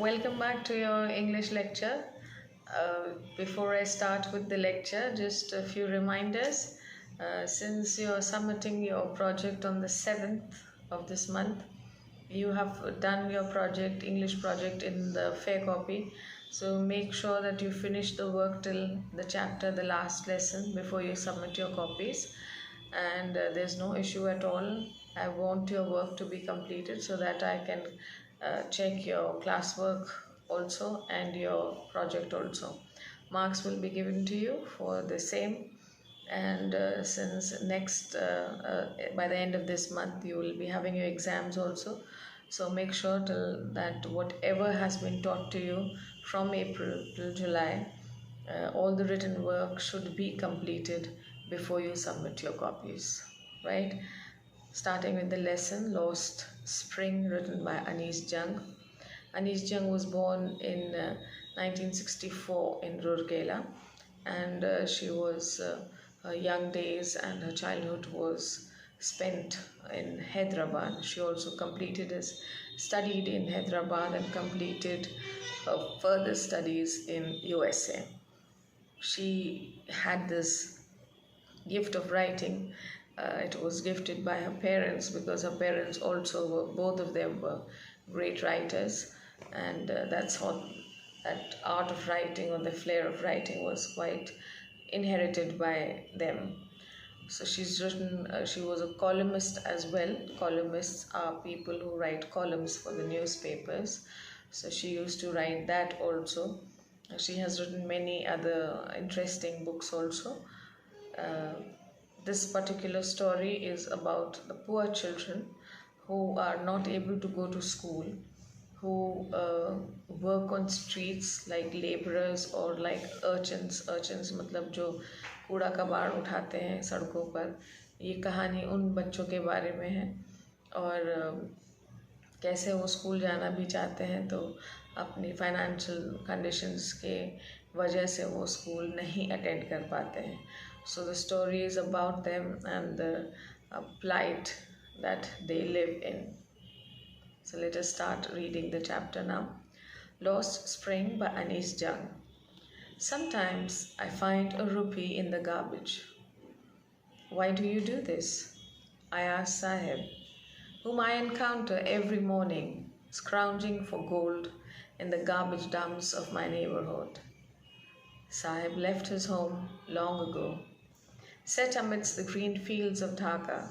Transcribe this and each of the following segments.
Welcome back to your English lecture. Before I start with the lecture, just a few reminders. Since you're submitting your project on the 7th of this month, you have done your project, English project, in the fair copy. So make sure that you finish the work till the chapter, the last lesson, before you submit your copies. And there's no issue at all. I want your work to be completed so that I can check your classwork also and your project also. Marks will be given to you for the same, and since next by the end of this month you will be having your exams also, so make sure that whatever has been taught to you from April till July, all the written work should be completed before you submit your copies, right? Starting with the lesson Lost Spring, written by Anis Jung. Anis Jung was born in 1964 in Rourkela, and she was her young days and her childhood was spent in Hyderabad. She also studied in Hyderabad and completed further studies in USA. She had this gift of writing. It was gifted by her parents because her parents also were, both of them were great writers, and that's how that art of writing or the flair of writing was quite inherited by them. So she's written, she was a columnist as well. Columnists are people who write columns for the newspapers. So she used to write that also. She has written many other interesting books also. This particular story is about the poor children who are not able to go to school, who work on streets like laborers or like urchins. Urchins मतलब जो कूड़ा कबाड़ उठाते हैं सड़कों पर. ये कहानी उन बच्चों के बारे में है, और कैसे वो स्कूल जाना भी चाहते हैं तो अपनी फाइनेंशियल कंडीशंस के वजह से वो स्कूल नहीं अटेंड कर पाते हैं. So the story is about them and the plight that they live in. So let us start reading the chapter now. Lost Spring by Anis Jung. Sometimes I find a rupee in the garbage. Why do you do this? I ask Sahib, whom I encounter every morning scrounging for gold in the garbage dumps of my neighborhood. Sahib left his home long ago. Set amidst the green fields of Dhaka,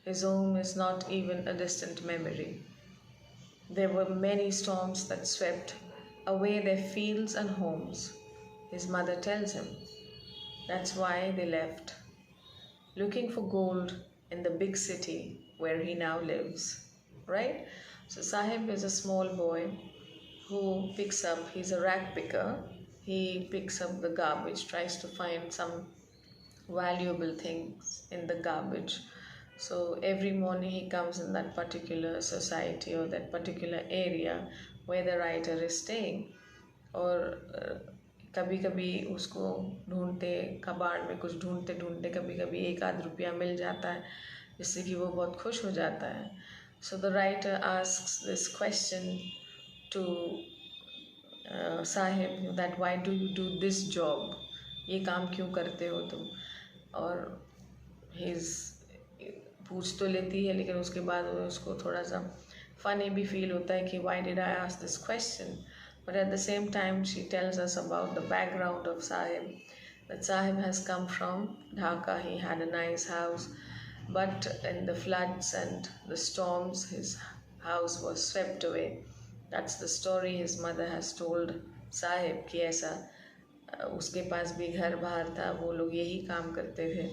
his home is not even a distant memory. There were many storms that swept away their fields and homes, his mother tells him. That's why they left, looking for gold in the big city where he now lives, right? So Sahib is a small boy who he's a rag picker. He picks up the garbage, tries to find some valuable things in the garbage. So every morning he comes in that particular society or that particular area where the writer is staying, और कभी कभी उसको ढूंढते कबाड़ में कुछ ढूंढते ढूंढते कभी कभी एक आध रुपया मिल जाता है जिससे कि वो बहुत खुश हो जाता है. So the writer asks this question to Sahib that why do you do this job? ये काम क्यों करते हो तुम? और पूछ तो लेती है लेकिन उसके बाद उसको थोड़ा सा फनी भी फील होता है कि why did I ask this question? But at the same time she tells us about the background of Sahib, that Sahib has come from Dhaka. He had a nice house, but in the floods and the storms his house was swept away. That's the story his mother has told Sahib कि ऐसा उसके पास भी घर बाहर था, वो लोग यही काम करते थे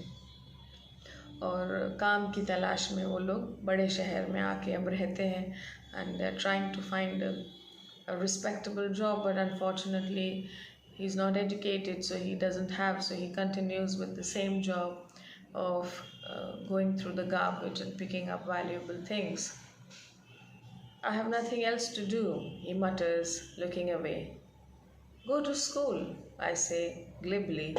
और काम की तलाश में वो लोग बड़े शहर में आके अब रहते हैं, and they're trying to find a respectable job, but unfortunately he's not educated, so he continues with the same job of going through the garbage and picking up valuable things. I have nothing else to do, he mutters, looking away. Go to school, I say glibly,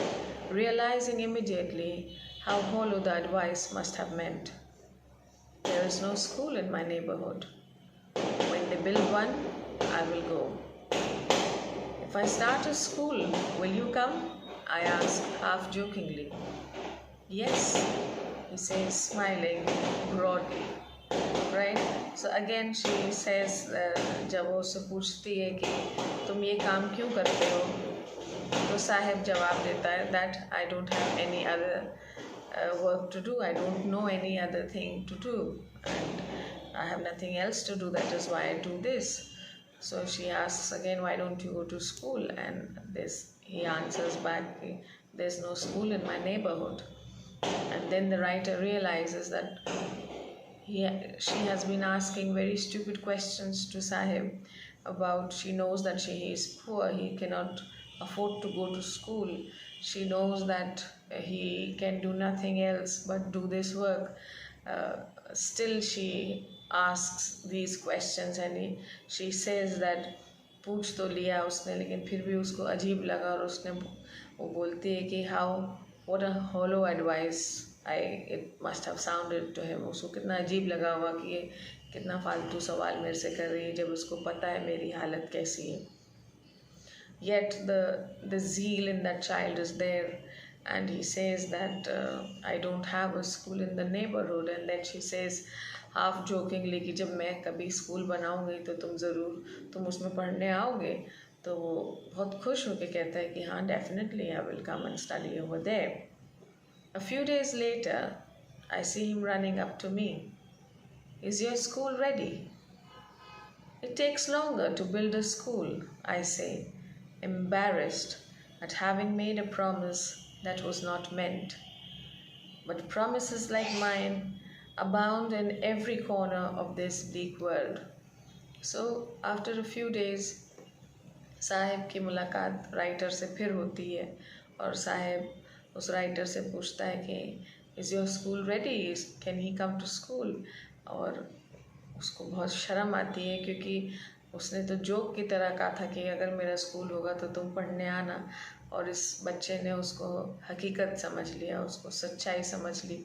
realizing immediately how hollow the advice must have meant. There is no school in my neighborhood. When they build one, I will go. If I start a school, will you come? I ask half jokingly. Yes, he says, smiling broadly. Right? So again she says, जब वो उससे पूछती है कि तुम ये काम क्यों करते हो, तो साहिब जवाब देता है that I don't have any other work to do, I don't know any other thing to do, and I have nothing else to do, that is why I do this. So she asks again, why don't you go to school? And he answers back, there's no school in my neighborhood. And then the writer realizes that she has been asking very stupid questions to Sahib about, she knows that he is poor, he cannot afford to go to school. She knows that he can do nothing else but do this work. Still she asks these questions, and she says that पूछ तो लिया उसने लेकिन फिर भी उसको अजीब लगा, और उसने वो बोलती है कि what a hollow advice it must have sounded to him. उसको कितना अजीब लगा होगा कि ये कितना फालतू सवाल मेरे से कर रही है जब उसको पता है मेरी हालत कैसी है. Yet the zeal in that child is there, and he says that I don't have a school in the neighborhood. And then she says half jokingly कि जब मैं कभी स्कूल बनाऊंगी तो तुम उसमें पढ़ने आओगे. तो वो बहुत खुश होकर कहता है कि हाँ, definitely I will come and study over there. A few days later, I see him running up to me. Is your school ready? It takes longer to build a school, I say, embarrassed at having made a promise that was not meant. But promises like mine abound in every corner of this bleak world. So, after a few days, Sahib की मुलाकात writer से फिर होती है, और साहिब उस writer से पूछता है कि is your school ready, can he come to school. और उसको बहुत शर्म आती है क्योंकि उसने तो जोक की तरह कहा था कि अगर मेरा स्कूल होगा तो तुम पढ़ने आना, और इस बच्चे ने उसको हकीकत समझ लिया, उसको सच्चाई समझ ली.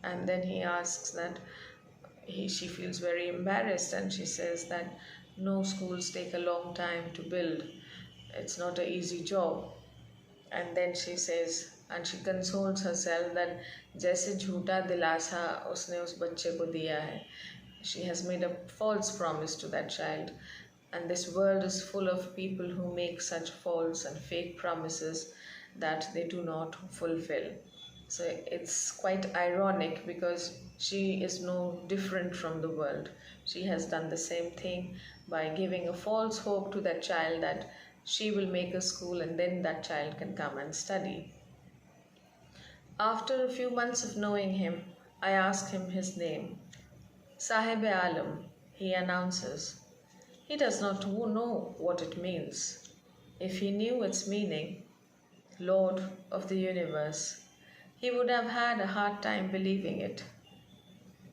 And then he asks that she feels very embarrassed, and she says that no, schools take a long time to build, it's not an easy job. And then she says, and she consoles herself that जैसे झूठा दिलासा उसने उस बच्चे को दिया है, she has made a false promise to that child, and this world is full of people who make such false and fake promises that they do not fulfill. So it's quite ironic because she is no different from the world. She has done the same thing by giving a false hope to that child that she will make a school and then that child can come and study. After a few months of knowing him, I ask him his name. Sahib-e-Alam, he announces. He does not know what it means. If he knew its meaning, Lord of the universe, he would have had a hard time believing it.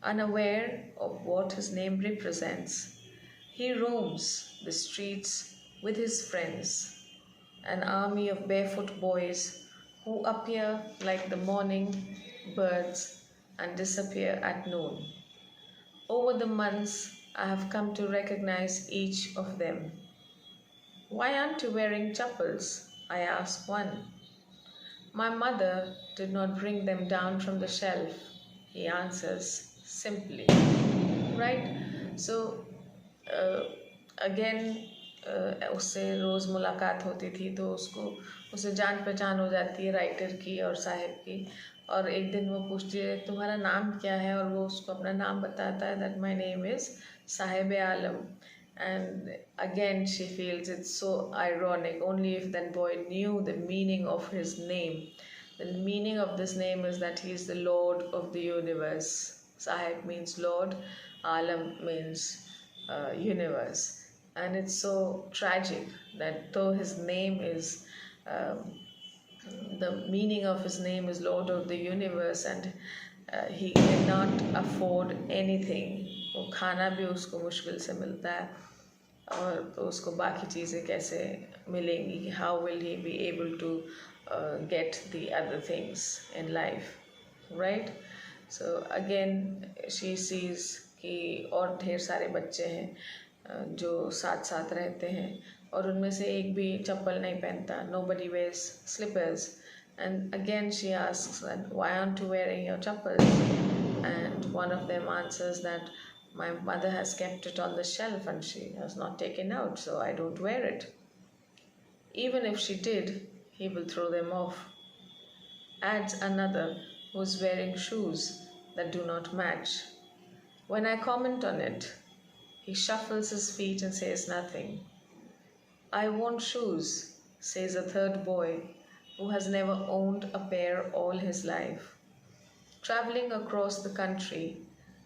Unaware of what his name represents, he roams the streets with his friends, an army of barefoot boys who appear like the morning birds and disappear at noon. Over the months, I have come to recognize each of them. Why aren't you wearing chappals? I ask one. My mother did not bring them down from the shelf, he answers simply. Right? So, again, उससे रोज़ मुलाकात होती थी तो उसे जान पहचान हो जाती है राइटर की और साहिब की. और एक दिन वो पूछती है तुम्हारा नाम क्या है, और वो उसको अपना नाम बताता है that my name is Sahib-e-Alam. And again she feels it's so ironic. Only if that boy knew the meaning of his name. The meaning of this name is that he is the Lord of the universe. Sahib means Lord, Alam means universe. And it's so tragic that though his name is the meaning of his name is Lord of the universe, and he cannot afford anything. वो खाना भी उसको मुश्किल से मिलता है, और तो उसको बाकी चीज़ें कैसे मिलेंगी? How will he be able to get the other things in life, right? So again she sees कि और ढेर सारे बच्चे हैं जो साथ साथ रहते हैं, और उनमें से एक भी चप्पल नहीं पहनता. Nobody wears slippers. And again she asks that, why aren't you wearing your chappals? And one of them answers that my mother has kept it on the shelf and she has not taken out, so I don't wear it. Even if she did, he will throw them off. Adds another who's wearing shoes that do not match. When I comment on it, he shuffles his feet and says nothing. I want shoes, says a third boy who has never owned a pair all his life. Traveling across the country,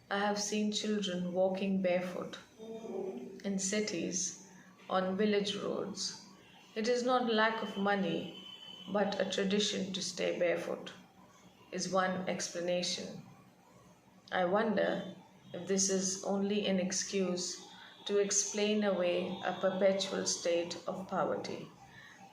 I have seen children walking barefoot in cities, on village roads. It is not lack of money, but a tradition to stay barefoot, is one explanation. I wonder if this is only an excuse to explain away a perpetual state of poverty,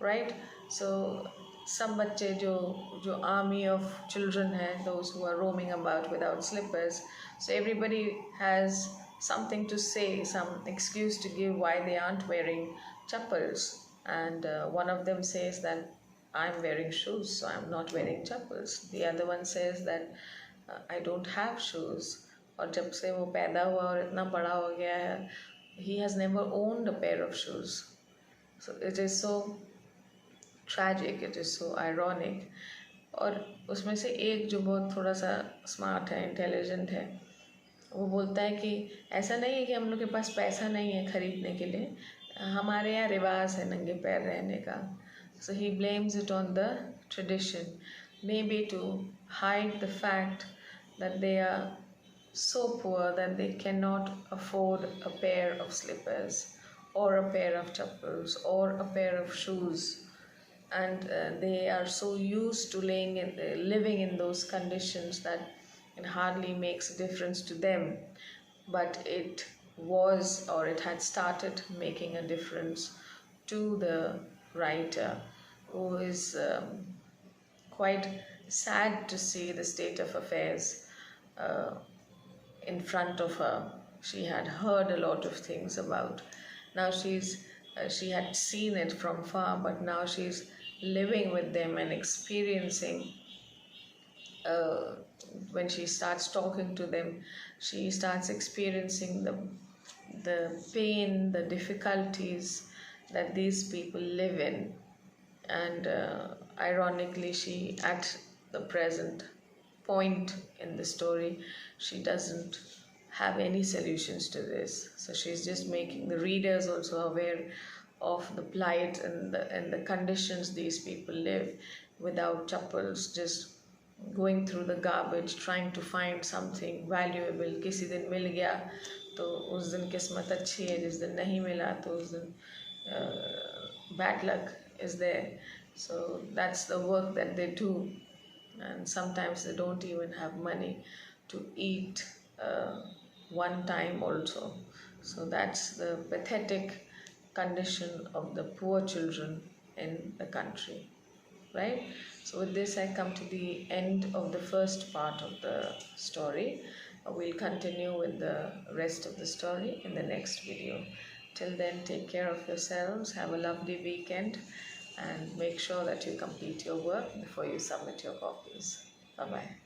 right? So some बच्चे जो army of children हैं, those who are roaming about without slippers, so everybody has something to say, some excuse to give why they aren't wearing chappals. And one of them says that I'm wearing shoes, so I'm not wearing chappals. The other one says that I don't have shoes. और जब से वो पैदा हुआ और इतना बड़ा हो गया है, he has never owned a pair of shoes. So it is so tragic, it is so ironic. और उसमें से एक जो बहुत थोड़ा सा स्मार्ट है, इंटेलिजेंट है, वो बोलता है कि ऐसा नहीं है कि हम लोग के पास पैसा नहीं है खरीदने के लिए, हमारे यहाँ रिवाज है नंगे पैर रहने का. So he blames it on the tradition, maybe to hide the fact that they are so poor that they cannot afford a pair of slippers or a pair of chappals or a pair of shoes. And they are so used to living in those conditions that it hardly makes a difference to them. But it was, or it had started making a difference to the writer, who is quite sad to see the state of affairs in front of her. She had heard a lot of things about. Now she had seen it from far, but now she's living with them and experiencing. When she starts talking to them, she starts experiencing the pain, the difficulties that these people live in. And ironically, she, at the present point in the story, she doesn't have any solutions to this. So she's just making the readers also aware of the plight and the conditions these people live, without chappals, just going through the garbage, trying to find something valuable. किसी दिन मिल गया तो उस दिन किस्मत अच्छी है, जिस दिन नहीं मिला तो उस दिन bad luck is there. So that's the work that they do, and sometimes they don't even have money to eat one time also. So that's the pathetic condition of the poor children in the country, right? So with this I come to the end of the first part of the story. We'll continue with the rest of the story in the next video. Till then, take care of yourselves, have a lovely weekend, and make sure that you complete your work before you submit your copies. Bye-bye.